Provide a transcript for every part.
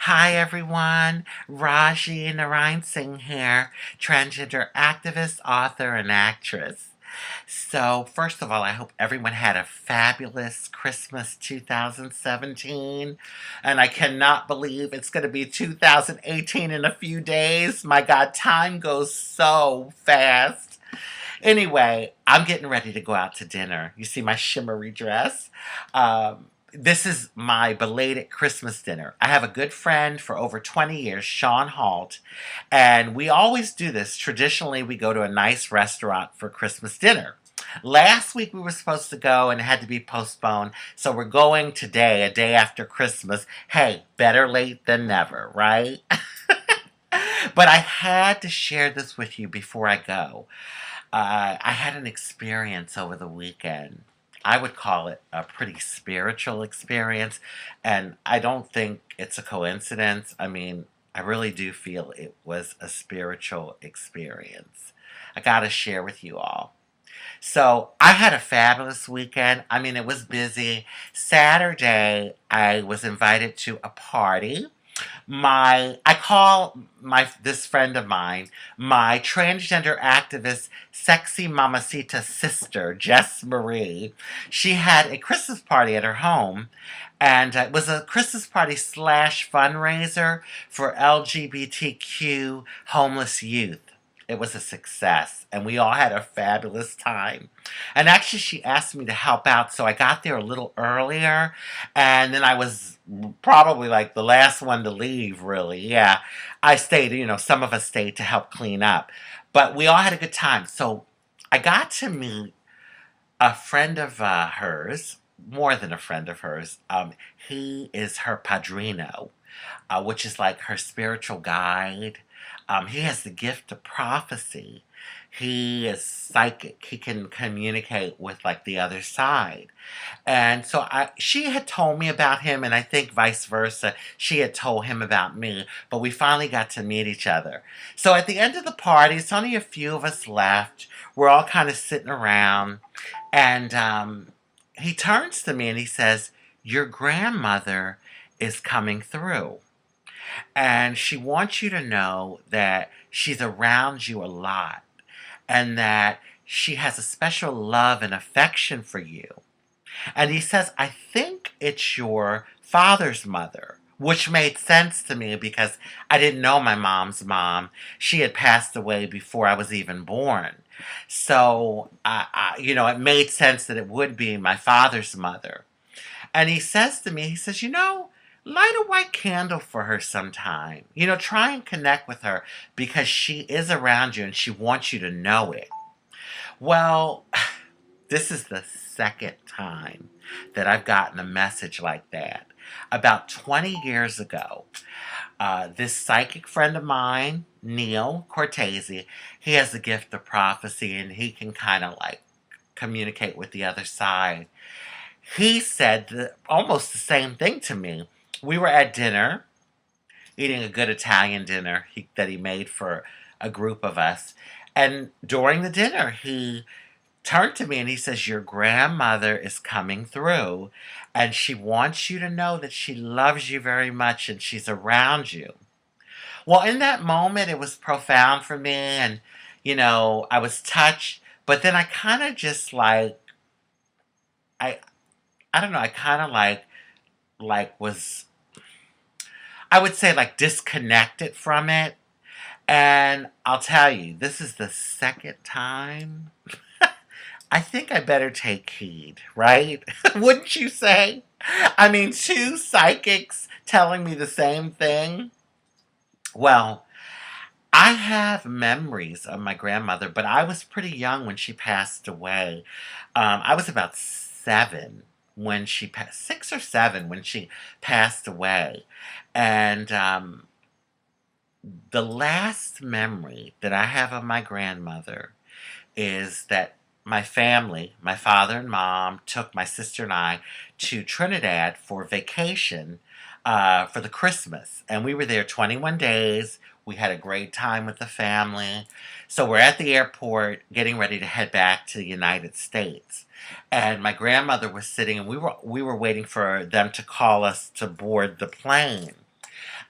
Hi everyone, Rajee Narinesingh here, transgender activist, author, and actress. So, first of all, I hope everyone had a fabulous Christmas 2017. And I cannot believe it's going to be 2018 in a few days. My God, time goes so fast. Anyway, I'm getting ready to go out to dinner. You see my shimmery dress? This is my belated Christmas dinner. I have a good friend for over 20 years, Sean Halt, and we always do this. Traditionally, we go to a nice restaurant for Christmas dinner. Last week we were supposed to go and it had to be postponed, so we're going today, a day after Christmas. Hey, better late than never, right? But I had to share this with you before I go. I had an experience over the weekend. I would call it a pretty spiritual experience, and I don't think it's a coincidence. I mean, I really do feel it was a spiritual experience. I got to share with you all. So, I had a fabulous weekend. I mean, it was busy. Saturday, I was invited to a party. I call my this friend of mine my transgender activist sexy mamacita sister, Jess Marie. She had a Christmas party at her home, and it was a Christmas party slash fundraiser for LGBTQ homeless youth. It was a success, and we all had a fabulous time. And actually, she asked me to help out, so I got there a little earlier, and then I was probably like the last one to leave, really. Yeah, I stayed, some of us stayed to help clean up, but we all had a good time. So I got to meet a friend of hers, more than a friend of hers. He is her padrino, which is like her spiritual guide. He has the gift of prophecy. He is psychic. He can communicate with like the other side. And so she had told me about him, and I think vice versa. She had told him about me, but we finally got to meet each other. So at the end of the party, it's only a few of us left. We're all kind of sitting around, and he turns to me and he says, "Your grandmother is coming through. And she wants you to know that she's around you a lot and that she has a special love and affection for you." And he says, "I think it's your father's mother," which made sense to me because I didn't know my mom's mom. She had passed away before I was even born. So, it made sense that it would be my father's mother. And he says to me, he says, light a white candle for her sometime. Try and connect with her because she is around you and she wants you to know it. Well, this is the second time that I've gotten a message like that. About 20 years ago, this psychic friend of mine, Neil Cortese, he has the gift of prophecy and he can kind of like communicate with the other side. He said almost the same thing to me. We were at dinner, eating a good Italian dinner that he made for a group of us. And during the dinner, he turned to me and he says, "Your grandmother is coming through and she wants you to know that she loves you very much and she's around you." Well, in that moment, it was profound for me and, I was touched. But then I kind of just I don't know, I kind of was, I would say like disconnected from it. And I'll tell you, this is the second time. I think I better take heed, right? Wouldn't you say? I mean, two psychics telling me the same thing. Well, I have memories of my grandmother, but I was pretty young when she passed away. I was about 7 when she passed, 6 or 7 when she passed away. And the last memory that I have of my grandmother is that my family, my father and mom, took my sister and I to Trinidad for vacation for the Christmas. And we were there 21 days. We had a great time with the family. So we're at the airport getting ready to head back to the United States. And my grandmother was sitting and we were waiting for them to call us to board the plane.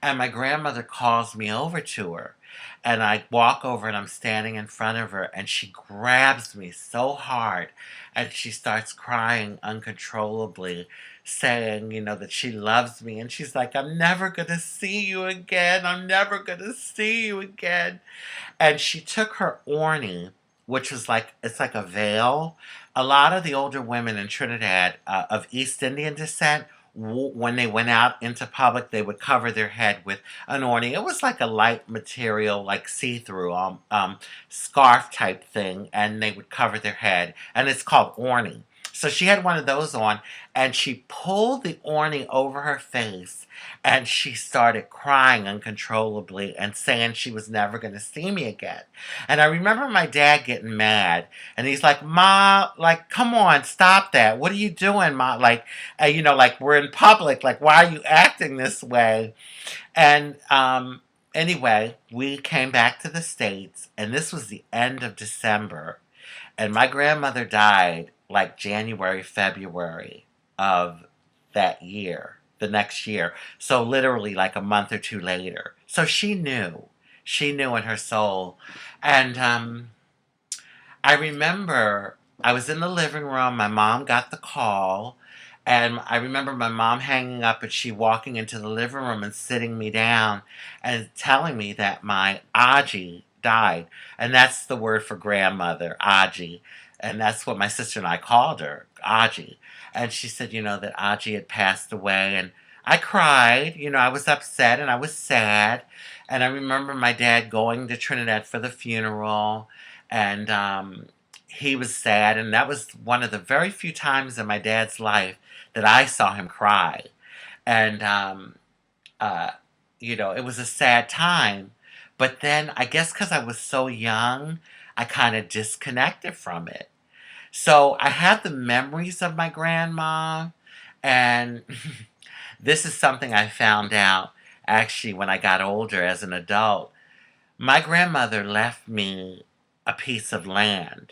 And my grandmother calls me over to her. And I walk over and I'm standing in front of her and she grabs me so hard and she starts crying uncontrollably, saying, that she loves me. And she's like, I'm never going to see you again. I'm never going to see you again. And she took her orny, which was it's like a veil. A lot of the older women in Trinidad of East Indian descent, when they went out into public, they would cover their head with an orny. It was like a light material, like see-through scarf type thing, and they would cover their head, and it's called orny. So she had one of those on, and she pulled the orny over her face, and she started crying uncontrollably and saying she was never going to see me again. And I remember my dad getting mad, and he's like, Ma, come on, stop that. What are you doing, Ma? We're in public. Why are you acting this way? And anyway, we came back to the States, and this was the end of December, and my grandmother died January, February of that year, the next year. So literally a month or two later. So she knew. She knew in her soul. And I remember I was in the living room. My mom got the call. And I remember my mom hanging up and she walking into the living room and sitting me down and telling me that my Aji died. And that's the word for grandmother, Aji. And that's what my sister and I called her, Aji. And she said, that Aji had passed away. And I cried. I was upset and I was sad. And I remember my dad going to Trinidad for the funeral. And he was sad. And that was one of the very few times in my dad's life that I saw him cry. And, it was a sad time. But then I guess because I was so young, I kind of disconnected from it. So I have the memories of my grandma, and this is something I found out actually when I got older as an adult. My grandmother left me a piece of land.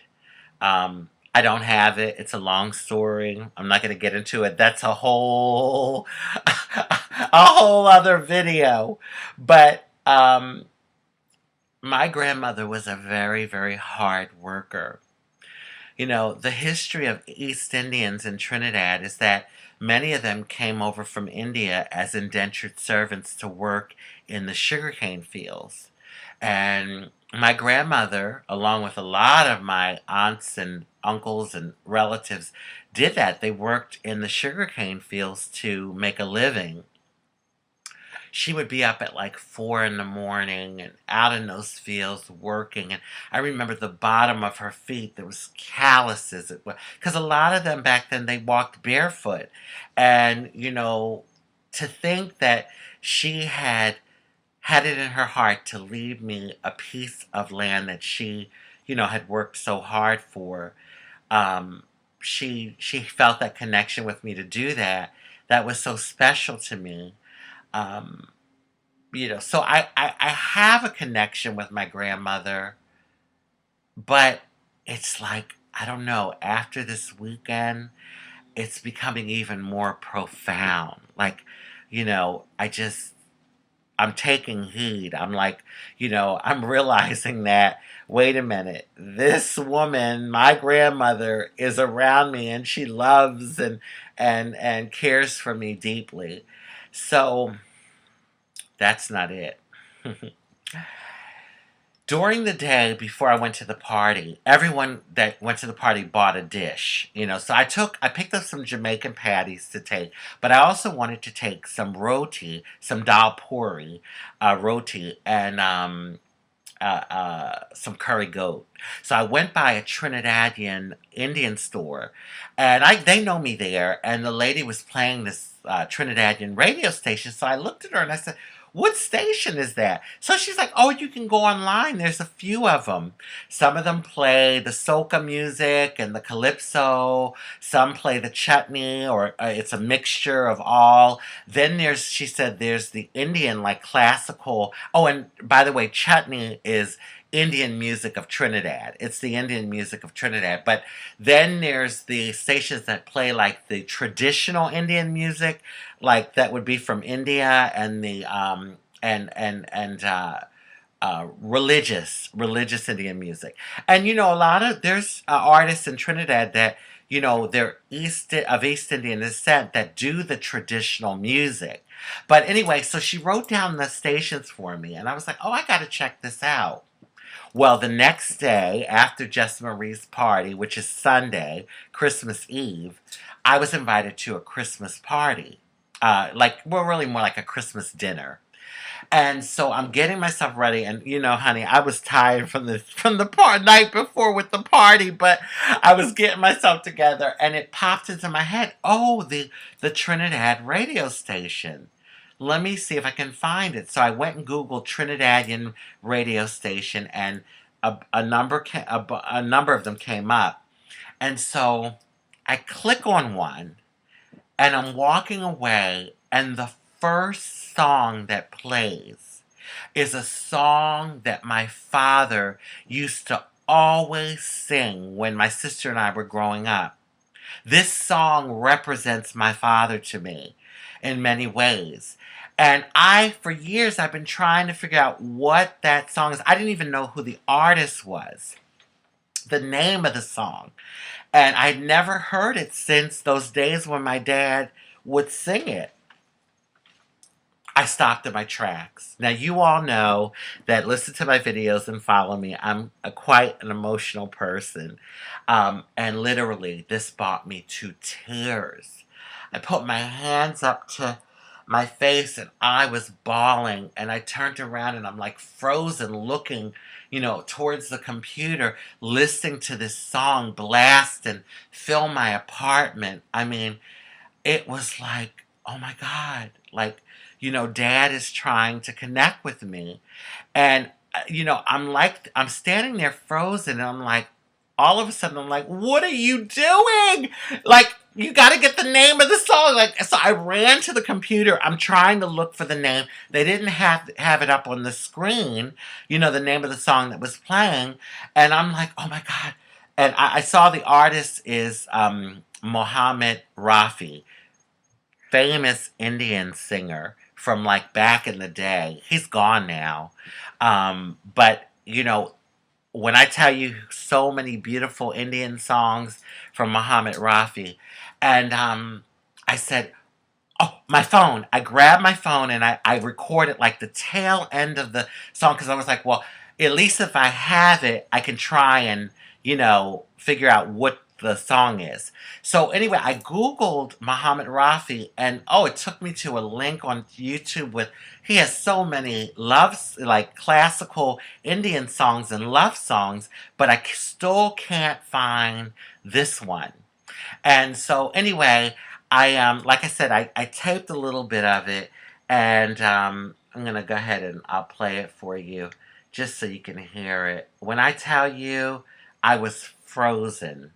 I don't have it. It's a long story. I'm not going to get into it. That's a whole other video. But my grandmother was a very, very hard worker. The history of East Indians in Trinidad is that many of them came over from India as indentured servants to work in the sugarcane fields. And my grandmother, along with a lot of my aunts and uncles and relatives, did that. They worked in the sugarcane fields to make a living. She would be up at 4 in the morning and out in those fields working. And I remember the bottom of her feet, there was calluses. Because a lot of them back then, they walked barefoot. And, to think that she had it in her heart to leave me a piece of land that she, had worked so hard for. She felt that connection with me to do that. That was so special to me. So I have a connection with my grandmother, but it's I don't know, after this weekend, it's becoming even more profound. I'm taking heed. I'm I'm realizing that, wait a minute, this woman, my grandmother, is around me and she loves and cares for me deeply. So that's not it. During the day before I went to the party, everyone that went to the party bought a dish, So I picked up some Jamaican patties to take, but I also wanted to take some roti, some dal puri roti, and some curry goat. So I went by a Trinidadian Indian store, and they know me there, and the lady was playing this Trinidadian radio station. So I looked at her and I said, what station is that? So she's like, oh, you can go online. There's a few of them. Some of them play the soca music and the calypso. Some play the chutney, or it's a mixture of all. Then she said there's the Indian, classical. Oh, and by the way, chutney is Indian music of Trinidad. It's the Indian music of Trinidad. But then there's the stations that play like the traditional Indian music, like that would be from India, and the religious Indian music. And a lot of there's artists in Trinidad that they're East Indian descent that do the traditional music. But anyway, so she wrote down the stations for me, and I was like, oh, I got to check this out. Well, the next day after Jess Marie's party, which is Sunday, Christmas Eve, I was invited to a Christmas party. Really more like a Christmas dinner. And so I'm getting myself ready, and honey, I was tired from the night before with the party, but I was getting myself together, and it popped into my head. Oh, the Trinidad radio station. Let me see if I can find it. So I went and Googled Trinidadian radio station, and a number a number of them came up, and so I click on one, and I'm walking away, and the first song that plays is a song that my father used to always sing when my sister and I were growing up. This song represents my father to me in many ways. And for years, I've been trying to figure out what that song is. I didn't even know who the artist was, the name of the song. And I'd never heard it since those days when my dad would sing it. I stopped in my tracks. Now, you all know that listen to my videos and follow me. I'm quite an emotional person. And literally, this brought me to tears. I put my hands up to my face, and I was bawling. And I turned around, and I'm like frozen, looking, towards the computer, listening to this song blast and fill my apartment. I mean, it was like, oh my God, like, Dad is trying to connect with me. And, I'm standing there frozen, and I'm like, all of a sudden, I'm like, what are you doing? Like, you got to get the name of the song. Like, so I ran to the computer. I'm trying to look for the name. They didn't have it up on the screen, the name of the song that was playing. And I'm like, oh my God. And I saw the artist is Mohammed Rafi, famous Indian singer from like back in the day. He's gone now. But when I tell you so many beautiful Indian songs from Muhammad Rafi, and I said, oh, my phone. I grabbed my phone, and I recorded like the tail end of the song, because I was like, well, at least if I have it, I can try and, figure out what the song is. So anyway, I Googled Muhammad Rafi, and it took me to a link on YouTube with, he has so many like classical Indian songs and love songs, but I still can't find this one. And so anyway, like I said, I taped a little bit of it, and I'm gonna go ahead and I'll play it for you just so you can hear it. When I tell you, I was frozen.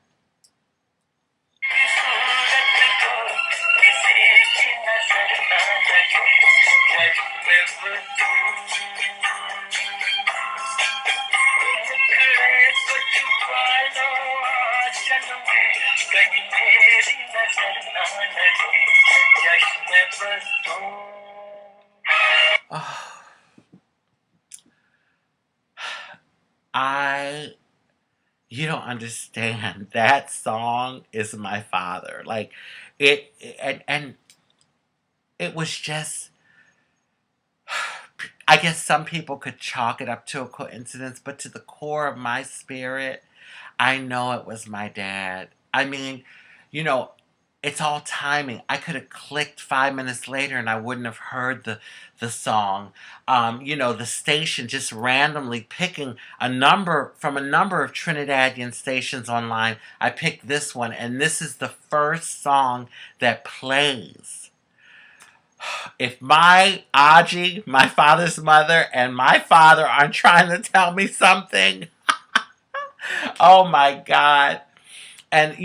You don't understand. That song is my father. Like, and it was just, I guess some people could chalk it up to a coincidence, but to the core of my spirit, I know it was my dad. I mean, you know, it's all timing. I could have clicked 5 minutes later and I wouldn't have heard the song. The station just randomly picking a number from a number of Trinidadian stations online. I picked this one, and this is the first song that plays. If my Aji, my father's mother, and my father aren't trying to tell me something, oh my God. And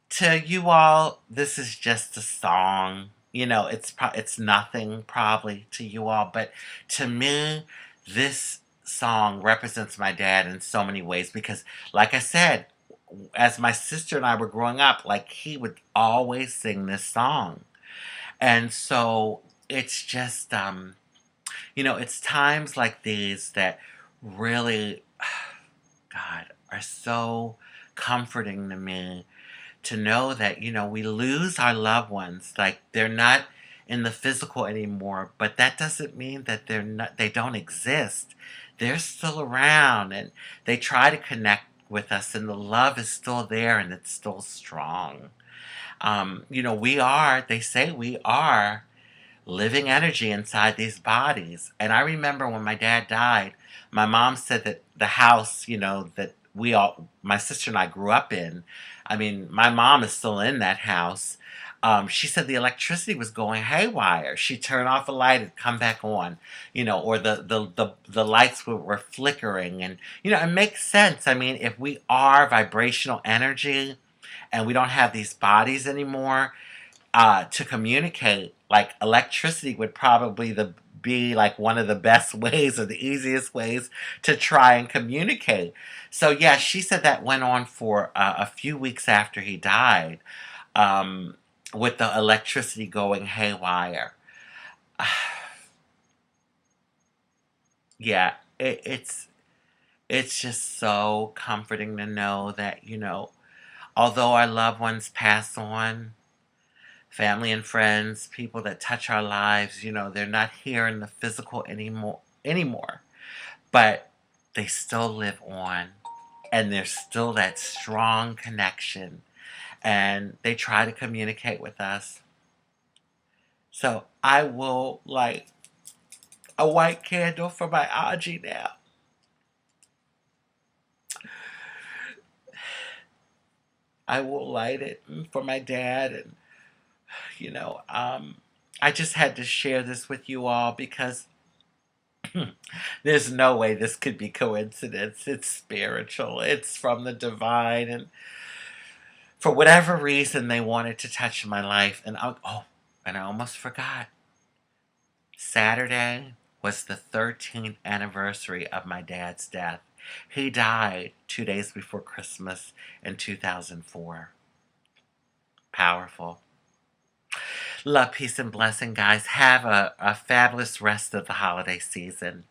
to you all, this is just a song. It's nothing probably to you all, but to me, this song represents my dad in so many ways because, like I said, as my sister and I were growing up, like he would always sing this song. And so it's just, it's times like these that really, God, are so comforting to me to know that, we lose our loved ones. Like they're not in the physical anymore, but that doesn't mean that they don't exist. They're still around and they try to connect with us and the love is still there and it's still strong. They say we are living energy inside these bodies. And I remember when my dad died, my mom said that the house, that my sister and I grew up in, I mean, my mom is still in that house. She said the electricity was going haywire. She'd turn off a light and come back on, or the lights were flickering. And, it makes sense. I mean, if we are vibrational energy and we don't have these bodies anymore, to communicate, like electricity would probably be like one of the best ways or the easiest ways to try and communicate. So yeah, she said that went on for a few weeks after he died, um, with the electricity going haywire. Yeah, it's just so comforting to know that although our loved ones pass on, family and friends, people that touch our lives, they're not here in the physical anymore, but they still live on and there's still that strong connection and they try to communicate with us. So I will light a white candle for my Auntie now. I will light it for my dad and you know, um, I just had to share this with you all because there's no way this could be coincidence. It's spiritual. It's from the divine, and for whatever reason, they wanted to touch my life. And I almost forgot. Saturday was the 13th anniversary of my dad's death. He died 2 days before Christmas in 2004. Powerful. Love, peace, and blessing, guys. Have a fabulous rest of the holiday season.